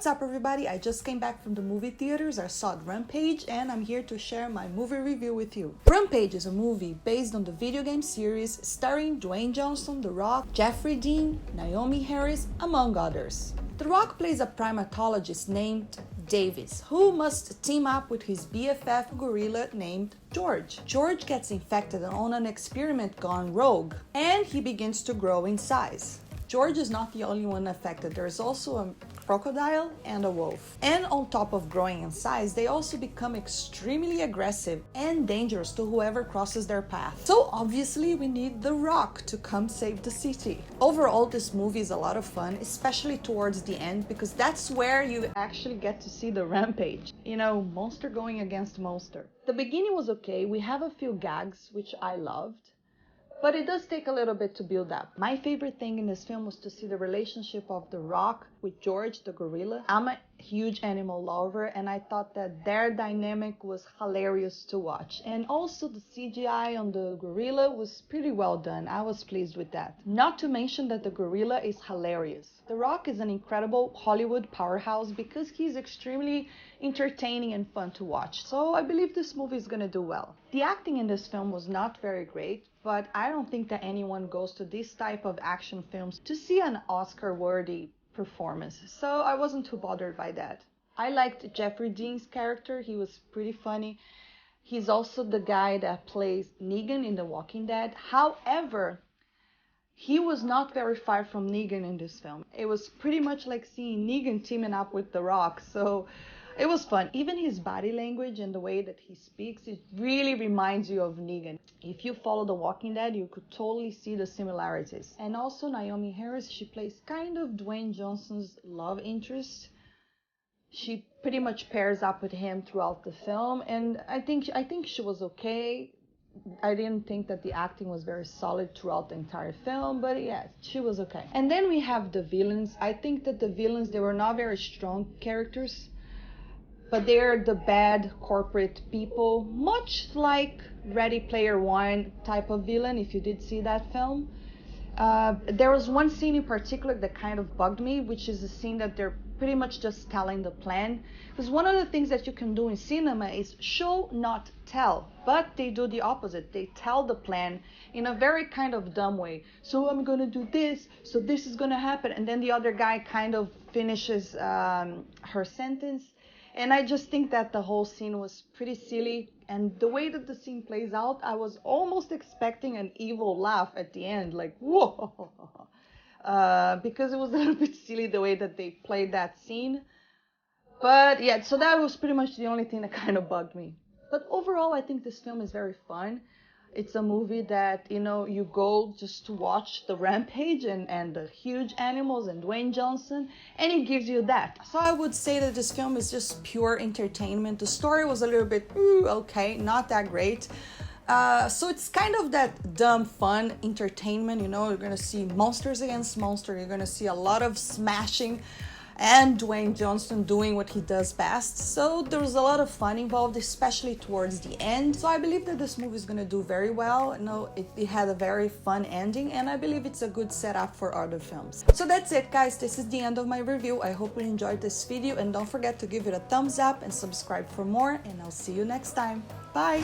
What's up everybody, I just came back from the movie theaters. I saw Rampage and I'm here to share my movie review with you. Rampage is a movie based on the video game series starring Dwayne Johnson, The Rock, Jeffrey Dean, Naomi Harris, among others. The Rock plays a primatologist named Davis, who must team up with his BFF gorilla named George. George gets infected on an experiment gone rogue, and he begins to grow in size. George is not the only one affected. There's also a crocodile and a wolf. And on top of growing in size, they also become extremely aggressive and dangerous to whoever crosses their path. So obviously we need The Rock to come save the city. Overall, this movie is a lot of fun, especially towards the end, because that's where you actually get to see the rampage. You know, monster going against monster. The beginning was okay. We have a few gags, which I loved. But it does take a little bit to build up. My favorite thing in this film was to see the relationship of The Rock with George, the gorilla. I'm a huge animal lover, and I thought that their dynamic was hilarious to watch. And also the CGI on the gorilla was pretty well done. I was pleased with that. Not to mention that the gorilla is hilarious. The Rock is an incredible Hollywood powerhouse because he's extremely entertaining and fun to watch. So I believe this movie is gonna do well. The acting in this film was not very great, but I don't think that anyone goes to this type of action films to see an Oscar-worthy performance, so I wasn't too bothered by that. I liked Jeffrey Dean's character. He was pretty funny. He's also the guy that plays Negan in The Walking Dead. However, he was not very far from Negan in this film. It was pretty much like seeing Negan teaming up with The Rock, so it was fun. Even his body language and the way that he speaks, it really reminds you of Negan. If you follow The Walking Dead, you could totally see the similarities. And also Naomi Harris, she plays kind of Dwayne Johnson's love interest. She pretty much pairs up with him throughout the film, and I think she was okay. I didn't think that the acting was very solid throughout the entire film, but yeah, she was okay. And then we have the villains. I think that the villains, they were not very strong characters, but they're the bad corporate people, much like Ready Player One type of villain, if you did see that film. There was one scene in particular that kind of bugged me, which is a scene that they're pretty much just telling the plan. Because one of the things that you can do in cinema is show, not tell. But they do the opposite. They tell the plan in a very kind of dumb way. So I'm going to do this, so this is going to happen. And then the other guy kind of finishes her sentence. And I just think that the whole scene was pretty silly. And the way that the scene plays out, I was almost expecting an evil laugh at the end, like, whoa. Because it was a little bit silly the way that they played that scene. But yeah, so that was pretty much the only thing that kind of bugged me. But overall, I think this film is very fun. It's a movie that, you know, you go just to watch the rampage and the huge animals and Dwayne Johnson, and it gives you that. So I would say that this film is just pure entertainment. The story was a little bit, okay, not that great. So it's kind of that dumb fun entertainment, you know. You're gonna see monsters against monsters. You're gonna see a lot of smashing and Dwayne Johnson doing what he does best. So there was a lot of fun involved, especially towards the end. So I believe that this movie is gonna do very well. You know, it had a very fun ending, and I believe it's a good setup for other films. So that's it, guys. This is the end of my review. I hope you enjoyed this video, and don't forget to give it a thumbs up and subscribe for more, and I'll see you next time. Bye!